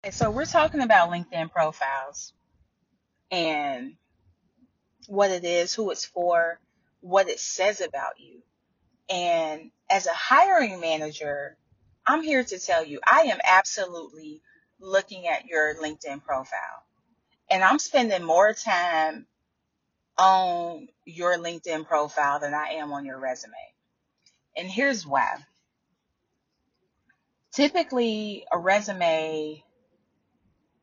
Okay, so we're talking about LinkedIn profiles and what it is, who it's for, what it says about you. And as a hiring manager, I'm here to tell you I am absolutely looking at your LinkedIn profile. And I'm spending more time on your LinkedIn profile than I am on your resume. And here's why. Typically, a resume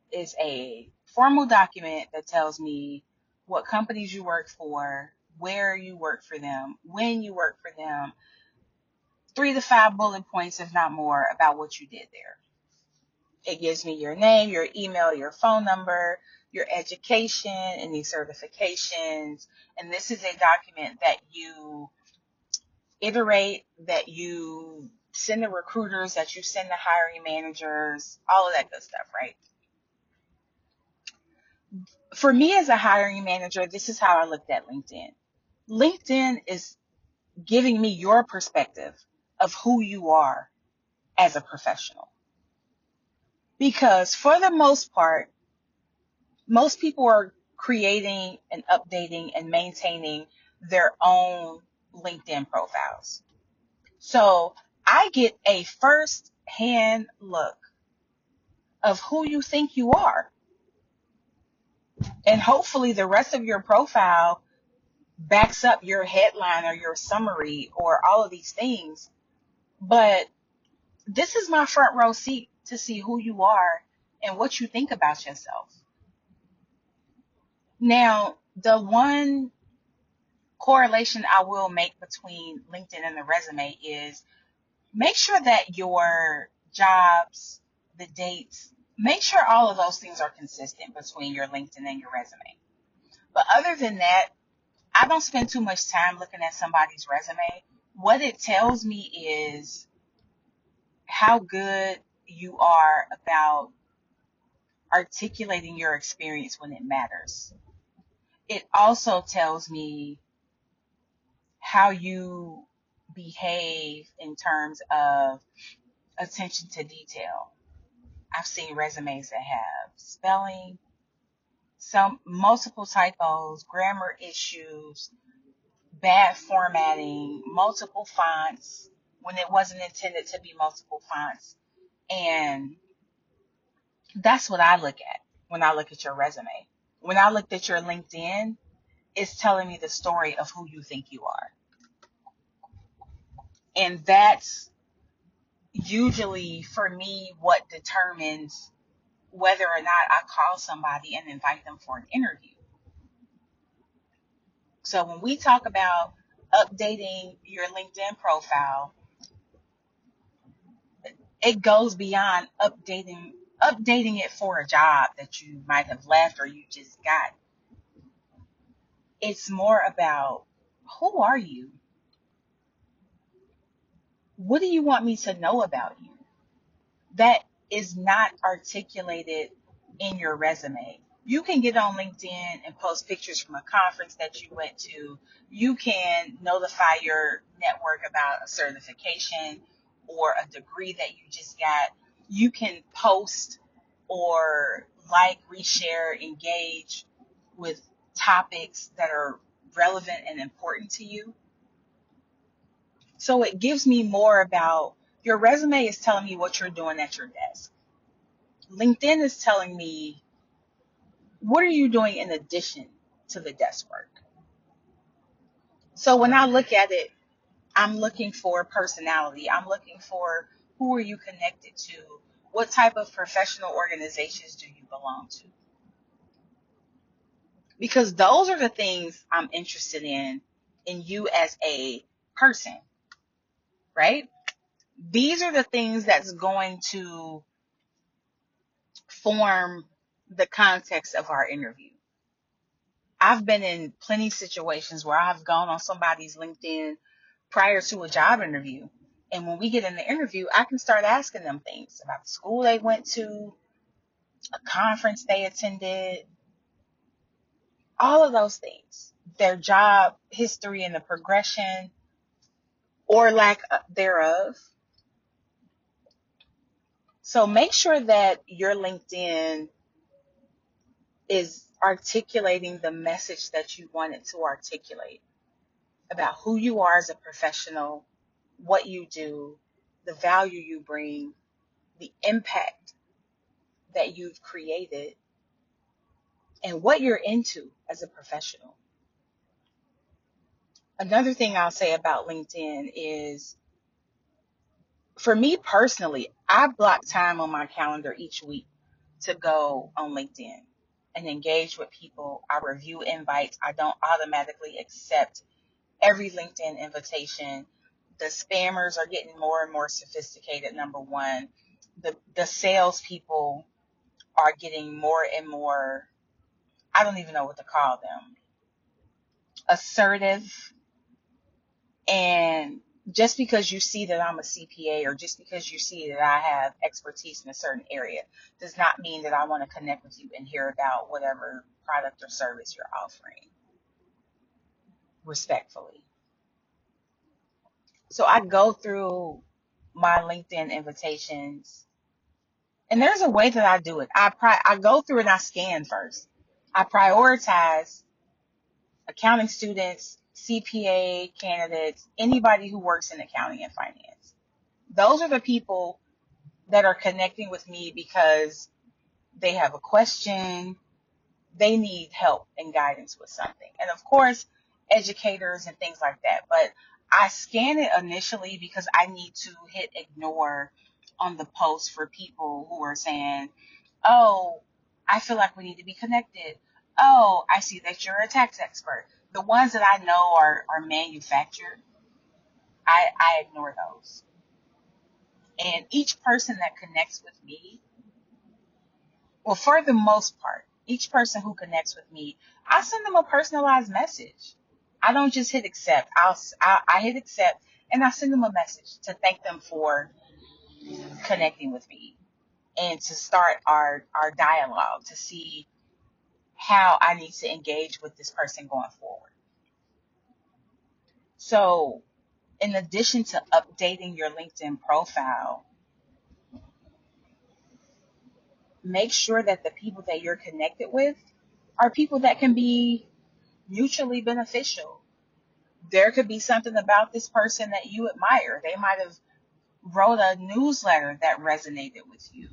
is a formal document that tells me what companies you work for, where you work for them, when you work for them, 3 to 5 bullet points, if not more, about what you did there. It gives me your name, your email, your phone number, your education, any certifications. And this is a document that you iterate, that you send to recruiters, that you send to hiring managers, all of that good stuff, right? For me as a hiring manager, this is how I looked at LinkedIn. LinkedIn is giving me your perspective of who you are as a professional. Because for the most part, most people are creating and updating and maintaining their own LinkedIn profiles. So I get a first hand look of who you think you are. And hopefully the rest of your profile backs up your headline or your summary or all of these things. But this is my front row seat to see who you are and what you think about yourself. Now, the one correlation I will make between LinkedIn and the resume is make sure that your jobs, the dates, make sure all of those things are consistent between your LinkedIn and your resume. But other than that, I don't spend too much time looking at somebody's resume. What it tells me is how good you are about articulating your experience when it matters. It also tells me how you behave in terms of attention to detail. I've seen resumes that have spelling, some multiple typos, grammar issues, bad formatting, multiple fonts when it wasn't intended to be multiple fonts. And that's what I look at when I look at your resume. When I looked at your LinkedIn, it's telling me the story of who you think you are. And that's usually for me what determines whether or not I call somebody and invite them for an interview. So when we talk about updating your LinkedIn profile, it goes beyond updating it for a job that you might have left or you just got. It's more about who are you? What do you want me to know about you? That is not articulated in your resume. You can get on LinkedIn and post pictures from a conference that you went to. You can notify your network about a certification or a degree that you just got. You can post or like, reshare, engage with topics that are relevant and important to you. So it gives me more about your resume is telling me what you're doing at your desk. LinkedIn is telling me what are you doing in addition to the desk work. So when I look at it, I'm looking for personality. I'm looking for who are you connected to? What type of professional organizations do you belong to? Because those are the things I'm interested in you as a person, right? These are the things that's going to form the context of our interview. I've been in plenty of situations where I've gone on somebody's LinkedIn prior to a job interview. And when we get in the interview, I can start asking them things about the school they went to, a conference they attended, all of those things, their job history and the progression or lack thereof. So make sure that your LinkedIn is articulating the message that you want it to articulate about who you are as a professional, what you do, the value you bring, the impact that you've created, and what you're into as a professional. Another thing I'll say about LinkedIn is, for me personally, I block time on my calendar each week to go on LinkedIn and engage with people. I review invites. I don't automatically accept every LinkedIn invitation. The spammers are getting more and more sophisticated, number one. The salespeople are getting more and more, I don't even know what to call them, assertive. And just because you see that I'm a CPA, or just because you see that I have expertise in a certain area, does not mean that I want to connect with you and hear about whatever product or service you're offering, respectfully. So I go through my LinkedIn invitations, and there's a way that I do it. I go through and I scan first. I prioritize accounting students, CPA candidates, anybody who works in accounting and finance. Those are the people that are connecting with me because they have a question, they need help and guidance with something. And of course, educators and things like that. But I scan it initially because I need to hit ignore on the post for people who are saying, oh, I feel like we need to be connected. Oh, I see that you're a tax expert. The ones that I know are manufactured, I ignore those. And each person that connects with me, well, for the most part, each person who connects with me, I send them a personalized message. I don't just hit accept. I hit accept and I send them a message to thank them for connecting with me and to start our dialogue to see how I need to engage with this person going forward. So, in addition to updating your LinkedIn profile, make sure that the people that you're connected with are people that can be mutually beneficial. There could be something about this person that you admire. They might have wrote a newsletter that resonated with you.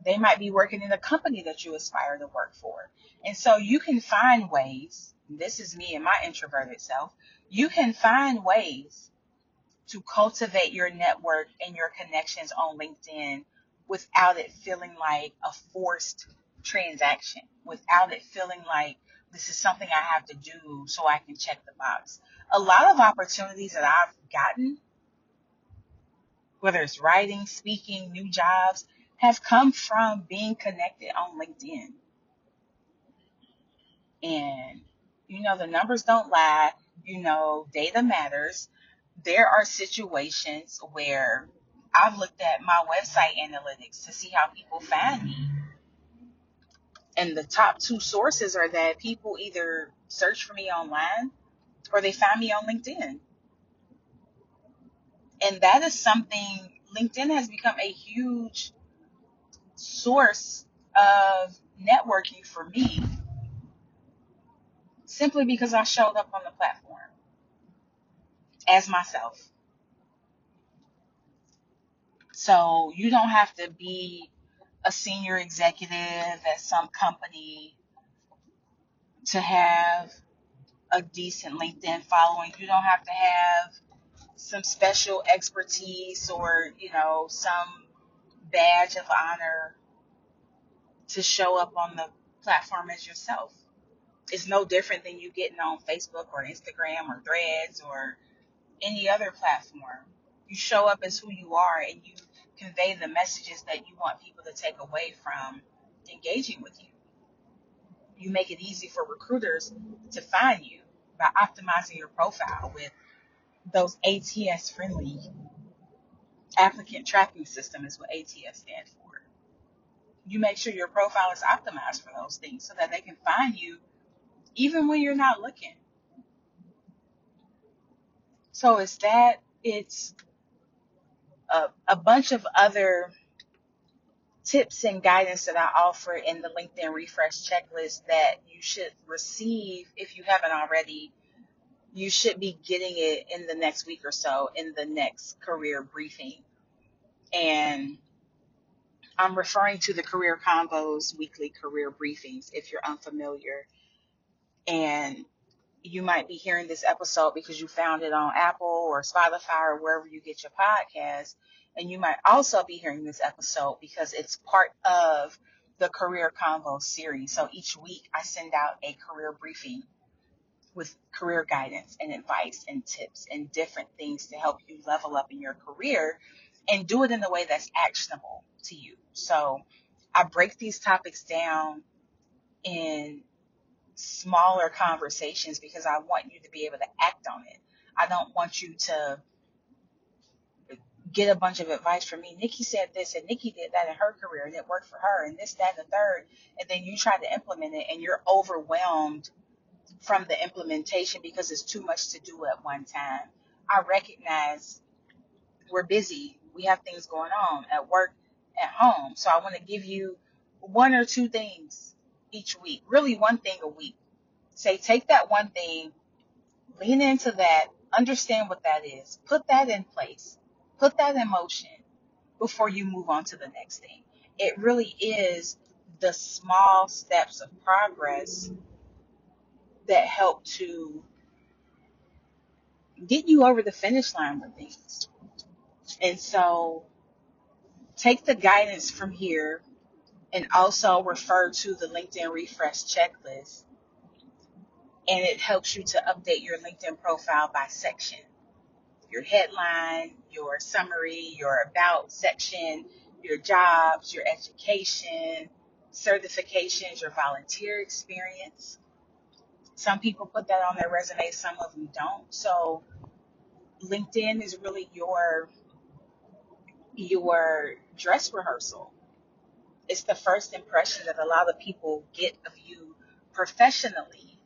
They might be working in a company that you aspire to work for. And so you can find ways, this is me and my introverted self, you can find ways to cultivate your network and your connections on LinkedIn without it feeling like a forced transaction, without it feeling like this is something I have to do so I can check the box. A lot of opportunities that I've gotten, whether it's writing, speaking, new jobs, have come from being connected on LinkedIn. And, the numbers don't lie. Data matters. There are situations where I've looked at my website analytics to see how people find me. And the top two sources are that people either search for me online or they find me on LinkedIn. And that is something, LinkedIn has become a huge source of networking for me simply because I showed up on the platform as myself. So you don't have to be a senior executive at some company to have a decent LinkedIn following. You don't have to have some special expertise or, some badge of honor to show up on the platform as yourself. It's no different than you getting on Facebook or Instagram or Threads or any other platform. You show up as who you are and you convey the messages that you want people to take away from engaging with you. You make it easy for recruiters to find you by optimizing your profile with those ATS friendly, applicant tracking system is what ATS stands for. You make sure your profile is optimized for those things so that they can find you even when you're not looking. So it's a bunch of other tips and guidance that I offer in the LinkedIn Refresh checklist that you should receive if you haven't already. You should be getting it in the next week or so in the next career briefing. And I'm referring to the Career Combos weekly career briefings if you're unfamiliar. And you might be hearing this episode because you found it on Apple or Spotify or wherever you get your podcast. And you might also be hearing this episode because it's part of the Career Convo series. So each week I send out a career briefing with career guidance and advice and tips and different things to help you level up in your career and do it in a way that's actionable to you. So I break these topics down in smaller conversations because I want you to be able to act on it. I don't want you to get a bunch of advice from me. Nikki said this and Nikki did that in her career and it worked for her and this, that, and the third. And then you try to implement it and you're overwhelmed from the implementation because it's too much to do at one time. I recognize we're busy. We have things going on at work, at home. So I want to give you one or two things each week, really one thing a week. Say, take that one thing, lean into that, understand what that is, put that in place, put that in motion before you move on to the next thing. It really is the small steps of progress that help to get you over the finish line with things. And so take the guidance from here and also refer to the LinkedIn Refresh checklist. And it helps you to update your LinkedIn profile by section. Your headline, your summary, your about section, your jobs, your education, certifications, your volunteer experience. Some people put that on their resume, some of them don't. So LinkedIn is really your dress rehearsal. It's the first impression that a lot of people get of you professionally,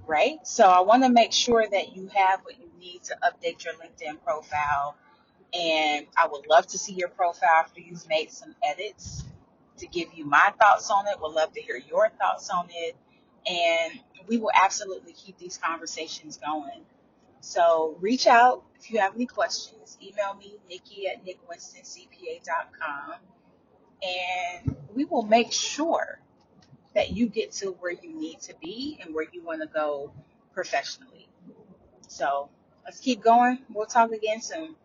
right? So I want to make sure that you have what you need to update your LinkedIn profile. And I would love to see your profile after you've made some edits to give you my thoughts on it. Would love to hear your thoughts on it. And we will absolutely keep these conversations going. So reach out if you have any questions. Email me, Nikki at nickwinston.cpa.com. And we will make sure that you get to where you need to be and where you want to go professionally. So let's keep going. We'll talk again soon.